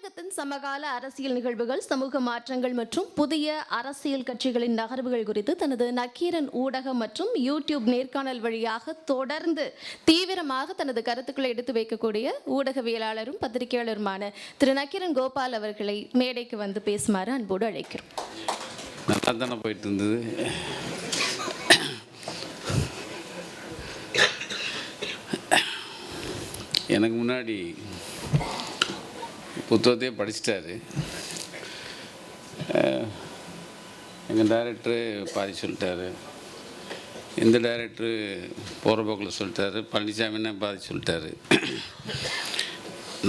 தமிழகத்தின் சமகால அரசியல் நிகழ்வுகள், சமூக மாற்றங்கள் மற்றும் புதிய அரசியல் கட்சிகளின் நகர்வுகள் குறித்து தனது நக்கீரன் ஊடகம் மற்றும் யூடியூப் நேர்காணல் வழியாக தொடர்ந்து தீவிரமாக தனது கருத்துக்களை எடுத்து வைக்கக்கூடிய ஊடகவியலாளரும் பத்திரிகையாளருமான திரு நக்கீரன் கோபால் அவர்களை மேடைக்கு வந்து பேசுமாறு அன்போடு அழைக்கிறோம். நல்லா தானே போயிட்டு இருந்தது. எனக்கு முன்னாடி புத்தகத்தையே படிச்சிட்டாரு. எங்கள் டைரக்டரு பாதி சொல்லிட்டாரு, இந்த டைரக்டரு போகிற போக்கில் சொல்லிட்டாரு, பழனிசாமின்னு பாதி சொல்லிட்டாரு.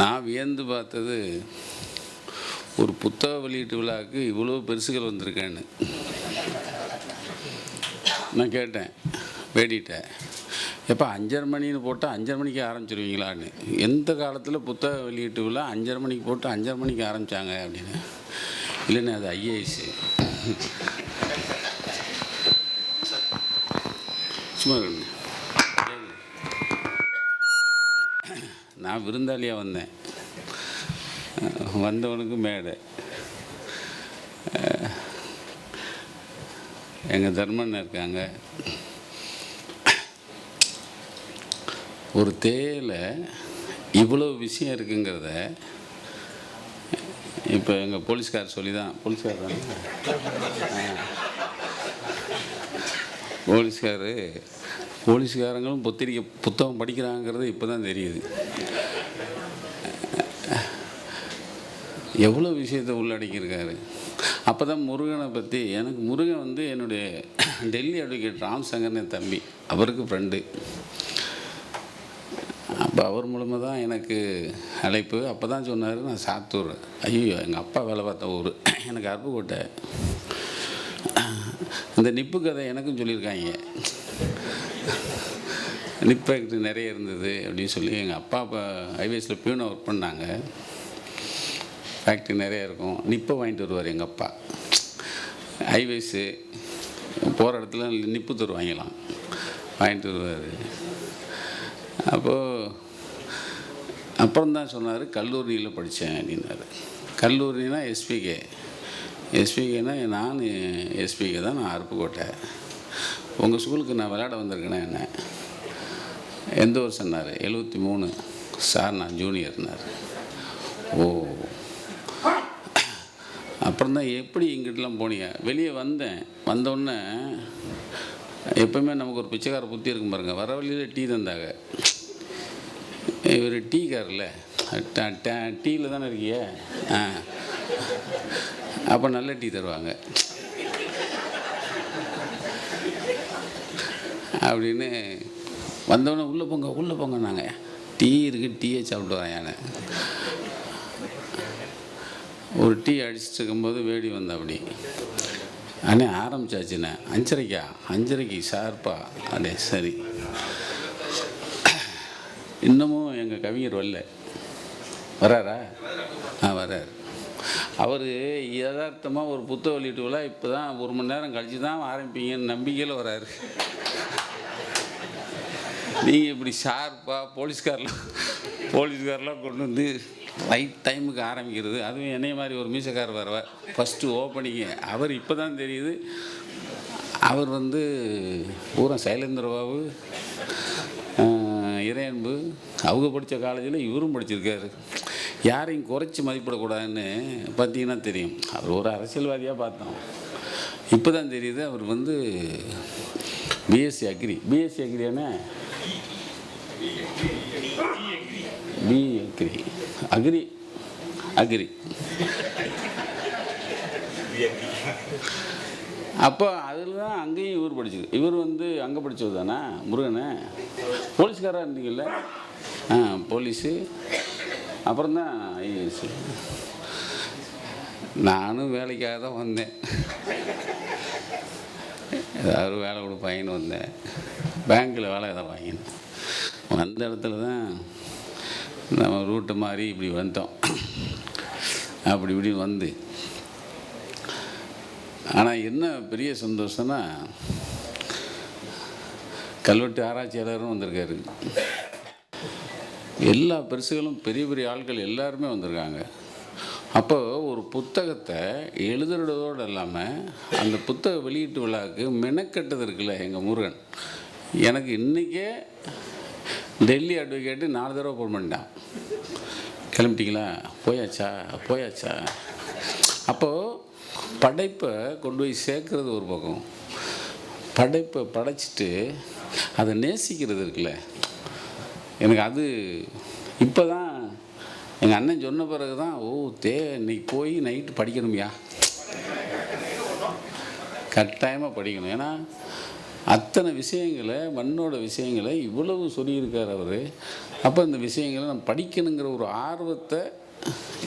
நான் வியந்து பார்த்தது, ஒரு புத்தக வெளியீட்டு விழாவுக்கு இவ்வளோ பெருசுகள் வந்திருக்கேன்னு. நான் கேட்டேன், வேடிட்டேன், எப்போ 5:30 மணின்னு போட்டால் 5:30 மணிக்கு ஆரம்பிச்சிருவீங்களான்னு. எந்த காலத்தில் புத்தக வெளியீட்டு விழா 5:30 மணிக்கு போட்டு 5:30 மணிக்கு ஆரம்பித்தாங்க அப்படின்னு. இல்லைண்ணே, அது ஐஏஎஸ். சும்மா நான் விருந்தாளியாக வந்தேன். வந்தவனுக்கு மேடை. எங்கள் தர்மன் இருக்காங்க. ஒரு தேயில இவ்வளோ விஷயம் இருக்குங்கிறத இப்போ எங்கள் போலீஸ்கார் சொல்லி தான், போலீஸ்காரங்களும் புத்தகம் படிக்கிறாங்கிறது இப்போ தான் தெரியுது. எவ்வளோ விஷயத்தை உள்ளடக்கியிருக்காரு. அப்போ தான் முருகனை பற்றி, எனக்கு முருகன் வந்து என்னுடைய டெல்லி அட்வொகேட் ராம்சங்கர்னு என் தம்பி, அவருக்கு ஃப்ரெண்டு. அப்போ அவர் மூலமாக தான் எனக்கு அழைப்பு. அப்போ தான் சொன்னார், நான் சாத்தூர், ஐயோ எங்கள் அப்பா வேலை பார்த்த ஊர், எனக்கு அருப்புக்கோட்டை. இந்த நிப்பு கதை எனக்கும் சொல்லியிருக்காங்க. நிப் ஃபேக்ட்ரி நிறைய இருந்தது அப்படின்னு சொல்லி. எங்கள் அப்பா இப்போ ஹைவேஸில் பியூனை ஒர்க் பண்ணாங்க. ஃபேக்ட்ரி நிறையா இருக்கும். நிப்பை வாங்கிட்டு வருவார் எங்கள் அப்பா. ஹைவேஸு போகிற இடத்துல நிப்பு தருவாங்கலாம், வாங்கிட்டு வருவார். அப்புறம்தான் சொன்னார், கல்லூரியில் படித்தேன் அப்படின்னாரு. கல்லூரினா எஸ்பிகேனா நான் எஸ்பிகே தான், நான் அருப்புக்கோட்டை. உங்கள் ஸ்கூலுக்கு நான் விளையாட வந்திருக்கேன்னா என்ன, எந்த வருஷம் சொன்னார், 73 சார், நான் ஜூனியர்னார். ஓ, அப்புறம்தான் எப்படி இங்கிட்டலாம் போனீங்க? வெளியே வந்தோடனே எப்போவுமே நமக்கு ஒரு பிச்சைக்கார புத்தி இருக்கும் பாருங்கள். வர வழியில் டீ தந்தாங்க. இவர் டீ காரில் டீயில் தானே இருக்கிய, அப்போ நல்ல டீ தருவாங்க அப்படின்னு. வந்தோடனே உள்ளே போங்கன்னாங்க. டீ இருக்குது, டீயை சாப்பிட்டு வராயானே. ஒரு டீ அடிச்சுட்டு இருக்கும்போது வேடி வந்த அப்படி, அண்ணே ஆரம்பிச்சாச்சுண்ணே. 5:30க்கு ஷார்ப்பா? அண்ணே சரி. இன்னமும் எங்கள் கவிஞர் வராரா? வரார். அவர் யதார்த்தமாக ஒரு புத்தக வெளியீட்டு விழா இப்போ தான் 1 மணி நேரம் கழித்து தான் ஆரம்பிப்பீங்கன்னு நம்பிக்கையில் வராரு. நீங்கள் இப்படி ஷார்ப்பாக போலீஸ்காரெலாம் கொண்டு வந்து ரைட் டைமுக்கு ஆரம்பிக்கிறது, அதுவும் என்னைய மாதிரி ஒரு மீசக்கார் வரவர் ஃபஸ்ட்டு ஓப்பனிங்கு. அவர் இப்போ தான் தெரியுது, அவர் வந்து பூரா சைலேந்திரபாபு, இறையன்பு அவங்க படித்த காலேஜில் இவரும் படிச்சிருக்காரு. யாரையும் குறைச்சி மதிப்பிடக்கூடாதுன்னு பார்த்தீங்கன்னா தெரியும். அவர் ஒரு அரசியல்வாதியாக பார்த்தோம். இப்போ தான் தெரியுது அவர் வந்து பிஎஸ்சி அக்ரியானே, அக்ரி. அப்போ அதில் தான் அங்கேயும் இவர் படிச்சது. இவர் வந்து அங்கே படித்தது தானே முருகனை. போலீஸ்காராக இருந்தீங்கல்ல? போலீஸு. அப்புறம்தான் ஐஏஎஸ். நானும் வேலைக்காக தான் வந்தேன். ஏதாவது வேலை கொடுப்பாங்கன்னு வந்தேன். பேங்க்கில் வேலை தான் வாங்கினேன். வந்த இடத்துல தான் நம்ம ரூட்டு மாதிரி இப்படி வந்தோம். அப்படி இப்படி வந்து, ஆனால் என்ன பெரிய சந்தோஷம்னா, கல்வெட்டு ஆராய்ச்சியாளரும் வந்திருக்காரு. எல்லா பெருசுகளும் பெரிய பெரிய ஆட்கள் எல்லாருமே வந்திருக்காங்க. அப்போ ஒரு புத்தகத்தை எழுதுறதோடு இல்லாமல் அந்த புத்தக வெளியீட்டு விழாவுக்கு மெனக்கெட்டது இருக்குல்ல எங்கள் முருகன். எனக்கு இன்றைக்கே டெல்லி அட்வொகேட்டு 4 தடவை ஃபோன் பண்ணிட்டான். கிளம்பிட்டீங்களா, போயாச்சா. அப்போது படைப்பை கொண்டு போய் சேர்க்குறது ஒரு பக்கம், படைப்பை படைச்சிட்டு அதை நேசிக்கிறது இருக்குல்ல, எனக்கு அது இப்போ தான் எங்கள் அண்ணன் சொன்ன பிறகு தான் இன்னைக்கு போய் நைட்டு படிக்கணும்யா, கட்டாயமாக படிக்கணும். ஏன்னா அத்தனை விஷயங்களை, மண்ணோட விஷயங்களை இவ்வளவு சொல்லியிருக்கார் அவர். அப்போ இந்த விஷயங்களை நான் படிக்கணுங்கிற ஒரு ஆர்வத்தை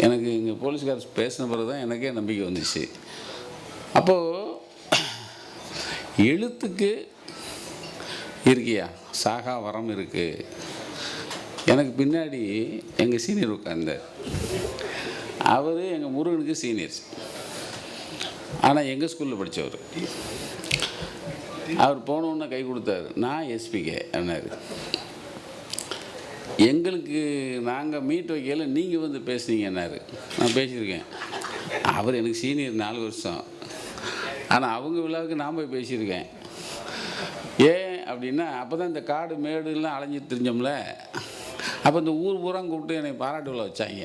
எனக்கு இங்கே போலீஸ்கார் பேசின பிறகு தான் எனக்கே நம்பிக்கை வந்துச்சு. அப்போது எழுத்துக்கு இருக்கியா சாகா வரம் இருக்குது. எனக்கு பின்னாடி எங்கள் சீனியர் உட்கார்ந்தார். அவர் எங்கள் முருகனுக்கு சீனியர், ஆனால் எங்கள் ஸ்கூலில் படித்தவர். அவர் போனோன்னே கை கொடுத்தாரு. நான் எஸ்பிகே என்னார். எங்களுக்கு நாங்கள் மீட் வைக்கல, நீங்கள் வந்து பேசுனீங்கன்னாரு. நான் பேசியிருக்கேன். அவர் எனக்கு சீனியர் 4 வருஷம், ஆனால் அவங்க விழாவுக்கு நான் போய் பேசியிருக்கேன். ஏன் அப்படின்னா அப்போ தான் இந்த காடு மேடுலாம் அலைஞ்சி தெரிஞ்சோம்ல. அப்போ இந்த ஊர் பூரா கூப்பிட்டு என்னை பாராட்டு விழா வச்சாங்க.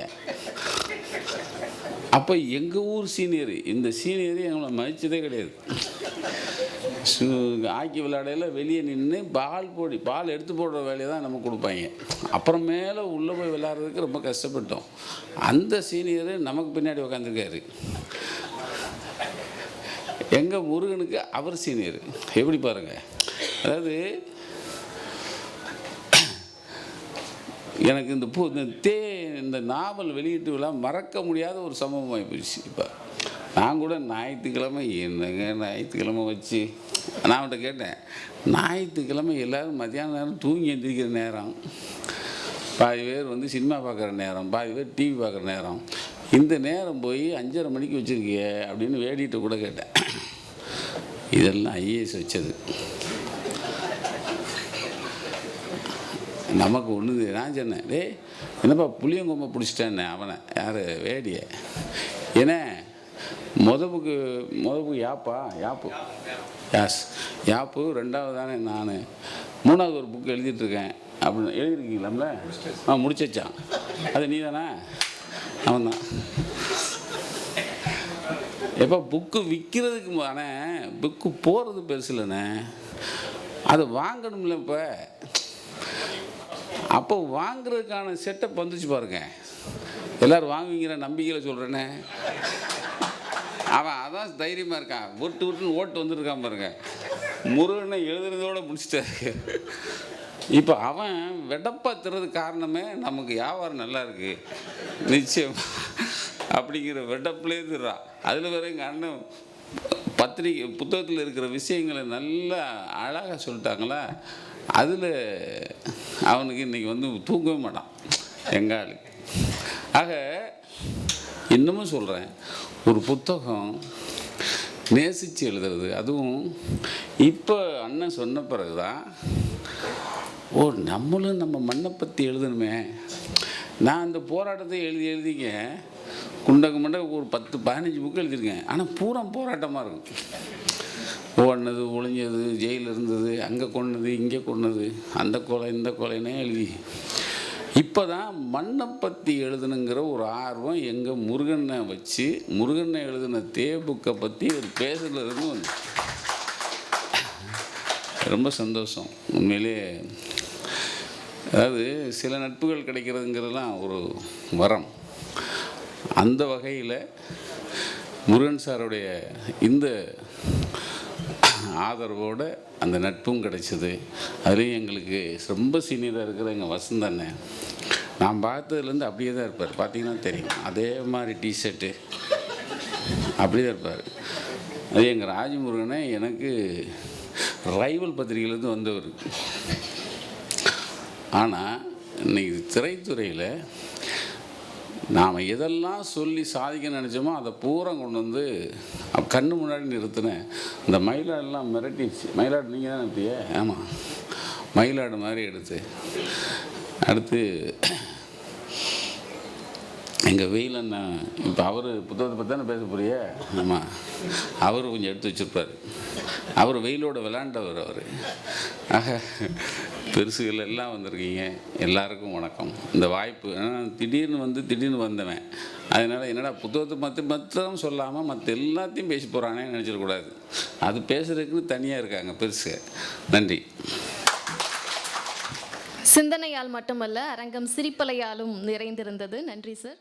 அப்போ எங்கள் ஊர் சீனியர், இந்த சீனியர் எங்களை மதித்ததே கிடையாது. ஹாக்கி விளையாடையில் வெளியே நின்று பால் எடுத்து போடுற வேலையை தான் நமக்கு கொடுப்பாங்க. அப்புறமேல உள்ளே போய் விளையாடுறதுக்கு ரொம்ப கஷ்டப்பட்டோம். அந்த சீனியர் நமக்கு பின்னாடி உட்காந்துருக்காரு. எங்கள் முருகனுக்கு அவர் சீனியர். எப்படி பாருங்கள், அதாவது எனக்கு இந்த நாவல் வெளியீட்டு விழா மறக்க முடியாத ஒரு சம்பவமாகி போயிடுச்சு. இப்போ நான் கூட ஞாயிற்றுக்கிழமை ஞாயிற்றுக்கிழமை வச்சு நான் அவன்கிட்ட கேட்டேன், ஞாயிற்றுக்கிழமை எல்லோரும் மத்தியான நேரம் தூங்கி எந்திரிக்கிற நேரம், பாதி பேர் வந்து சினிமா பார்க்குற நேரம், பாதி பேர் டிவி பார்க்குற நேரம், இந்த நேரம் போய் 5:30 மணிக்கு வச்சுருக்கிய அப்படின்னு வேடிட்டு கூட கேட்டேன். இதெல்லாம் ஐஏஎஸ் வச்சது. நமக்கு ஒன்று நான் சொன்னேன், என்னப்பா புளியங்கொம்பை பிடிச்சிட்டேன்னு அவனை, யார் வேடியை, ஏன்னா புக்கு யாப்பு 2வது தானே, நான் 3வது ஒரு புக்கு எழுதிட்டுருக்கேன் அப்படின்னு. எழுதிருக்கீங்களாம்ல? முடிச்சான். அது நீ தானே? அவன் தான். எப்போ புக்கு விற்கிறதுக்கு ஆனால் புக்கு போகிறது பெருசு இல்லைண்ணே, அதை வாங்கணும்ல. இப்போ அப்போ வாங்குறதுக்கான செட்டப் வந்துச்சு பாருங்க. எல்லோரும் வாங்குவீங்கிற நம்பிக்கையில் சொல்கிறேன்னே. அவன் அதான் தைரியமாக இருக்கான். விட்டுன்னு ஓட்டு வந்துருக்கான் பாருங்க. முருகனை எழுதுறதோடு முடிச்சிட்டாரு. இப்போ அவன் வெடப்பாத்துறது காரணமே நமக்கு வியாபாரம் நல்லா இருக்குது நிச்சயம் அப்படிங்கிற வெடப்புலேயே இருறான். அதில் வேற எங்கள் அண்ணன் பத்திரிக்கை புத்தகத்தில் இருக்கிற விஷயங்களை நல்லா அழகாக சொல்லிட்டாங்களா, அதில் அவனுக்கு இன்றைக்கி வந்து தூங்கவே மாட்டான் எங்கள் ஆளுக்கு. ஆக இன்னமும் சொல்கிறேன், ஒரு புத்தகம் நேசித்து எழுதுறது, அதுவும் இப்போ அண்ணன் சொன்ன பிறகு தான் நம்மளும் நம்ம மண்ணை பற்றி எழுதணுமே. நான் அந்த போராட்டத்தை எழுதிங்க குண்டக்கு ஒரு 10-15 புக்கு எழுதியிருக்கேன். ஆனால் பூரா போராட்டமாக இருக்கும். ஓடினது, ஒளிஞ்சது, ஜெயிலில் இருந்தது, அங்கே கொன்னது, இங்கே கொன்னது, அந்த கொலை இந்த கொலைன்னே எழுதி இப்போ தான் மண்ணை பற்றி எழுதணுங்கிற ஒரு ஆர்வம் எங்கள் முருகனை வச்சு, முருகனை எழுதின புக்கை பற்றி ஒரு பேசுறதுலேருந்து வந்து ரொம்ப சந்தோஷம் உண்மையிலே. அதாவது சில நட்புகள் கிடைக்கிறதுங்கிறதுலாம் ஒரு வரம். அந்த வகையில் முருகன் சாருடைய இந்த ஆதரவோடு அந்த நட்பும் கிடைச்சிது. அதுலேயும் எங்களுக்கு ரொம்ப சீனியராக இருக்கிற எங்கள் வசந்தண்ணே, நான் பார்த்ததுலேருந்து அப்படியே தான் இருப்பார். பார்த்தீங்கன்னா தெரியும், அதே மாதிரி டிஷர்ட்டு அப்படியே தான் இருப்பார். அது எங்கள் ராஜமுருகனே எனக்கு ரைவல் பத்திரிகையிலேருந்து வந்தவர். ஆனால் இன்றைக்கி திரைத்துறையில் நாம் எதெல்லாம் சொல்லி சாதிக்க நினச்சோமோ அதை பூரா கொண்டு வந்து கண்ணு முன்னாடி நிறுத்தினேன். இந்த மயிலாடுலாம் மிரட்டிச்சு. மயிலாடு நீங்கள் தான் எடுத்தியே? ஆமாம், மயிலாடு மாதிரி அடுத்து எங்கள் வெயிலண்ணா இப்போ அவர் புத்தகத்தை பற்றி தானே பேச போறிய. ஆமாம், அவர் கொஞ்சம் எடுத்து வச்சுருப்பார். அவர் வெயிலோட விளாண்டவர் அவர். ஆக பெருசுகள் எல்லாம் வந்திருக்கீங்க, எல்லாருக்கும் வணக்கம். இந்த வாய்ப்பு திடீர்னு வந்தவன், அதனால் என்னடா புத்தகத்தை மாத்திரம் சொல்லாமல் மற்ற எல்லாத்தையும் பேசி போகிறானே நினச்சிடக்கூடாது. அது பேசுகிறதுக்குன்னு தனியாக இருக்காங்க பெருசு. நன்றி. சிந்தனையால் மட்டுமல்ல, அரங்கம் சிரிப்பலையாலும் நிறைந்திருந்தது. நன்றி சார்.